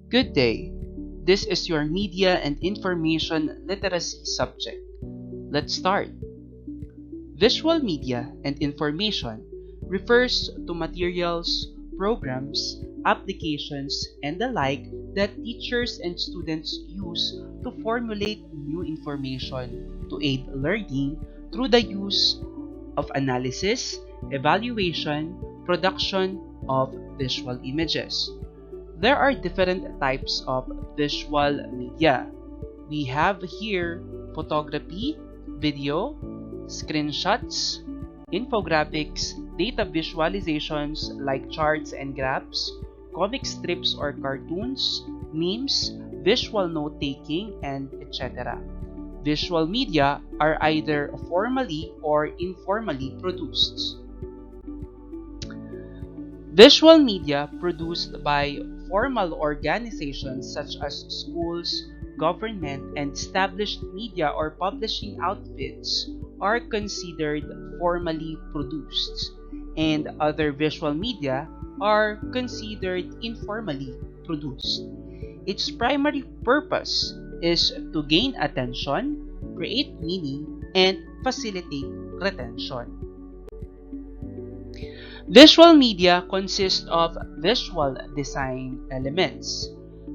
Good day. This is your Media and Information Literacy subject. Let's start. Visual media and information refers to materials, programs, applications, and the like that teachers and students use to formulate new information to aid learning through the use of analysis, evaluation, production of visual images. There are different types of visual media. We have here photography, video, screenshots, infographics, data visualizations like charts and graphs, comic strips or cartoons, memes, visual note taking, and etc. Visual media are either formally or informally produced. Visual media produced by formal organizations such as schools, government, and established media or publishing outfits are considered formally produced, and other visual media are considered informally produced. Its primary purpose is to gain attention, create meaning, and facilitate retention. Visual media consists of visual design elements.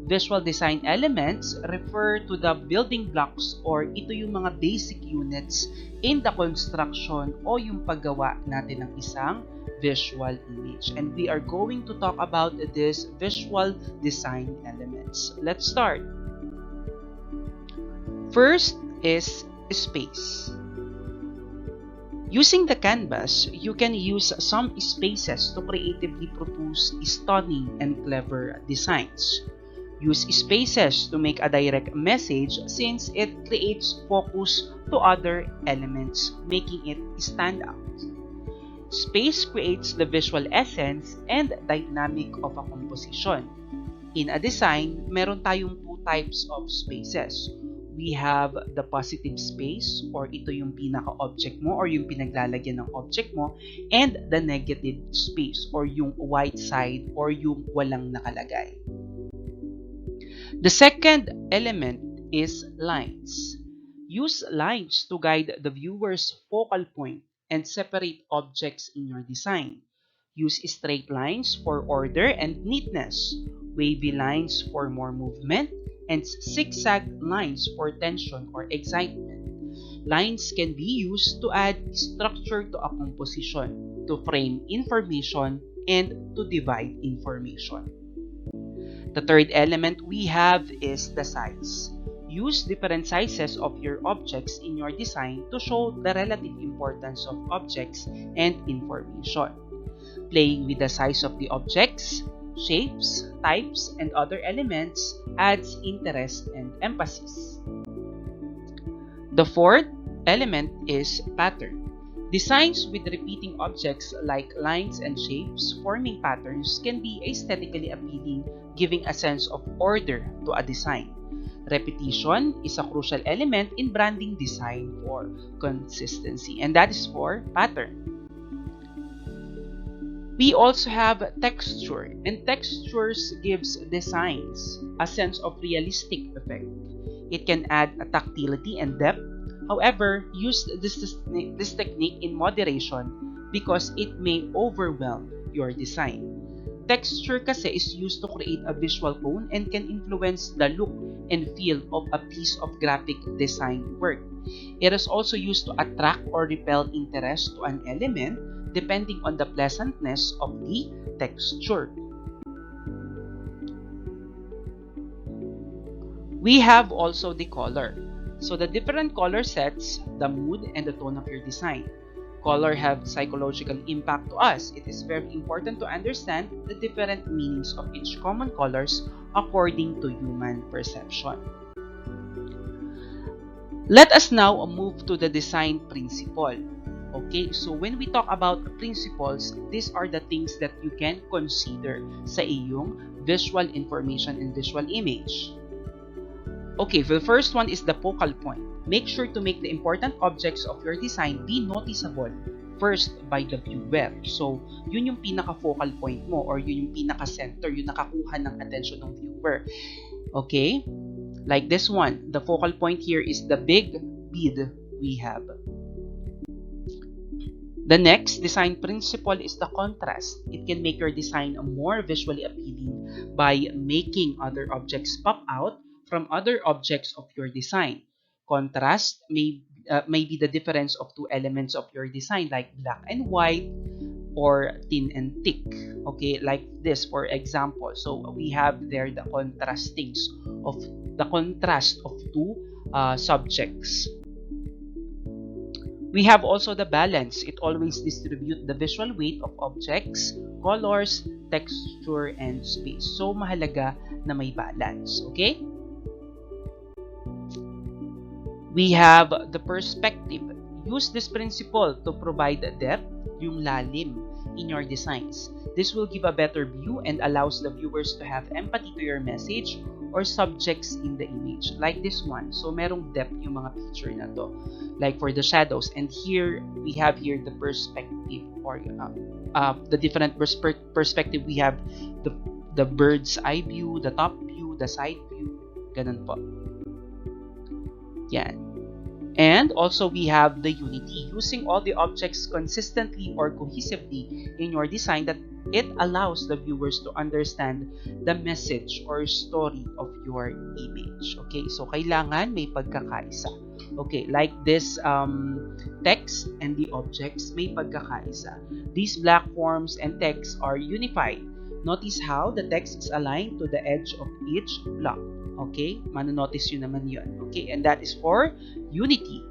Visual design elements refer to the building blocks or ito yung mga basic units in the construction o yung paggawa natin ng isang visual image. And we are going to talk about these visual design elements. Let's start. First is space. Using the canvas, you can use some spaces to creatively produce stunning and clever designs. Use spaces to make a direct message since it creates focus to other elements, making it stand out. Space creates the visual essence and dynamic of a composition. In a design, meron tayong two types of spaces. We have the positive space or ito yung pinaka-object mo or yung pinaglalagyan ng object mo, and the negative space or yung white side or yung walang nakalagay. The second element is lines. Use lines to guide the viewer's focal point and separate objects in your design. Use straight lines for order and neatness, wavy lines for more movement, and zigzag lines for tension or excitement. Lines can be used to add structure to a composition, to frame information, and to divide information. The third element we have is the size. Use different sizes of your objects in your design to show the relative importance of objects and information. Playing with the size of the objects, shapes, types, and other elements adds interest and emphasis. The fourth element is pattern. Designs with repeating objects like lines and shapes forming patterns can be aesthetically appealing, giving a sense of order to a design. Repetition is a crucial element in branding design for consistency, and that is for pattern. We also have texture, and textures gives designs a sense of realistic effect. It can add a tactility and depth. However, use this technique in moderation because it may overwhelm your design. Texture kasi is used to create a visual tone and can influence the look and feel of a piece of graphic design work. It is also used to attract or repel interest to an element depending on the pleasantness of the texture. We have also the color. So the different color sets the mood and the tone of your design. Color have psychological impact to us. It is very important to understand the different meanings of each common colors according to human perception. Let us now move to the design principle. Okay, so when we talk about principles, these are the things that you can consider sa iyong visual information and visual image. Okay, the first one is the focal point. Make sure to make the important objects of your design be noticeable, first by the viewer. So, yun yung pinaka-focal point mo or yun yung pinaka-center, yung nakakuha ng attention ng viewer. Okay? Like this one, the focal point here is the big bead we have. The next design principle is the contrast. It can make your design more visually appealing by making other objects pop out from other objects of your design. Contrast may be the difference of two elements of your design like black and white or thin and thick. Okay, like this for example. So we have there the contrast of two subjects. We have also the balance. It always distributes the visual weight of objects, colors, texture, and space. So, mahalaga na may balance. Okay? We have the perspective. Use this principle to provide depth, yung lalim, in your designs. This will give a better view and allows the viewers to have empathy to your message or subjects in the image. Like this one. So, merong depth yung mga picture na to. Like for the shadows. And here, we have here the perspective or the different perspective. We have the bird's eye view, the top view, the side view. Ganun po. Yan. And also, we have the unity. Using all the objects consistently or cohesively in your design that it allows the viewers to understand the message or story of your image. Okay, so kailangan may pagkakaisa. Okay, like this text and the objects may pagkakaisa. These black forms and text are unified. Notice how the text is aligned to the edge of each block. Okay, manonotice yun naman yun. Okay, and that is for unity.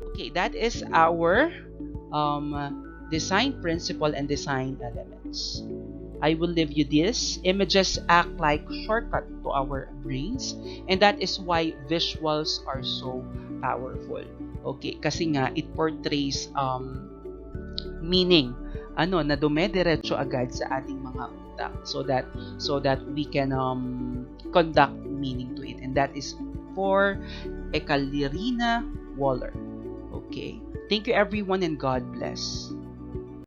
Okay, that is our design principle and design elements. I will leave you this. Images act like shortcut to our brains, and that is why visuals are so powerful. Okay, kasi nga it portrays meaning na dumediretso agad sa ating mga utak so that we can conduct meaning to it, and that is for Ekaterina Waller. Okay, thank you everyone and God bless.